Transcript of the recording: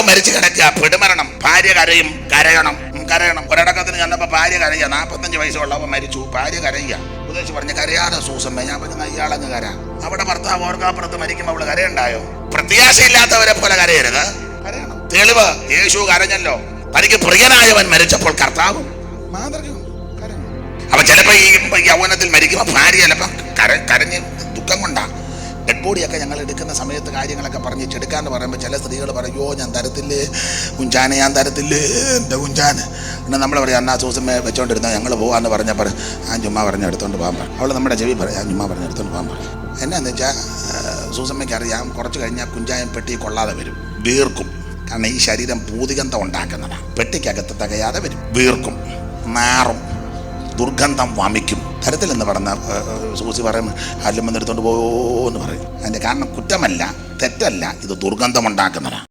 ഭർത്താവ് മരിച്ചു കിടക്കുക, പെടുമരണം. ഭാര്യ കരയണം. ഒരടക്കത്തിന് ചെന്നപ്പോ ഭാര്യ കരയുക. 45 വയസ്സുള്ളവ മരിച്ചു, ഭാര്യ കരയുക. ഉപദേശി പറഞ്ഞ് കരയാതെ സൂസമ്മ. ഞാൻ പറഞ്ഞ ഇയാളങ്ങ് കരാ. അവിടെ ഭർത്താവ് ഓർക്കാപ്പുറത്ത് മരിക്കുമ്പോൾ അവള് കരയുണ്ടായോ? പ്രത്യാശയില്ലാത്തവരെ പോലെ കരയരുത്, കരയണം. തെളിവ്, യേശു കരഞ്ഞല്ലോ. തനിക്ക് പ്രിയനായവൻ മരിച്ചപ്പോൾ കർത്താവ് മാതൃകയുണ്ട്. അപ്പൊ ചിലപ്പോ ഈ യൗവനത്തിൽ മരിക്കുമ്പോ ഭാര്യ ചിലപ്പോ കരഞ്ഞ് ദുഃഖം കൊണ്ടാ. ഡെഡ് ബോഡിയൊക്കെ ഞങ്ങൾ എടുക്കുന്ന സമയത്ത് കാര്യങ്ങളൊക്കെ പറഞ്ഞ് ചെടുക്കാന്ന് പറയുമ്പോൾ ചില സ്ത്രീകൾ പറയോ ഞാൻ തരത്തില്ലേ കുഞ്ചാനെ, ഞാൻ തരത്തില്ലേ എൻ്റെ കുഞ്ചാന്. എന്നാൽ നമ്മൾ പറയാം എന്നാ സൂസമ്മ വെച്ചോണ്ടിരുന്ന ഞങ്ങൾ പോകാമെന്ന് പറഞ്ഞപ്പോൾ ഞാൻ ചുമ്മാ പറഞ്ഞ് എടുത്തോണ്ട് പോകാൻ പറയും. അവൾ നമ്മുടെ ചെവി പറയും ഞാൻ ചുമ്മാ പറഞ്ഞ് എടുത്തോണ്ട് പോകാൻ പറയും. എന്നാന്ന് വെച്ചാൽ സൂസമ്മയ്ക്ക് അറിയാം കുറച്ച് കഴിഞ്ഞാൽ കുഞ്ചായം പെട്ടി കൊള്ളാതെ വരും, വീർക്കും. കാരണം ഈ ശരീരം പൂതിഗന്ധം ഉണ്ടാക്കുന്നതാണ്. പെട്ടിക്കകത്ത് തികയാതെ വരും, വീർക്കും, നാറും, ദുർഗന്ധം വമിക്കും. തരത്തിലെന്ന് പറഞ്ഞ സൂസി പറയും അല്ലും വന്നെടുത്തോണ്ട് പോവോ എന്ന് പറയും. അതിൻ്റെ കാരണം കുറ്റമല്ല, തെറ്റല്ല, ഇത് ദുർഗന്ധം ഉണ്ടാക്കുന്നതാണ്.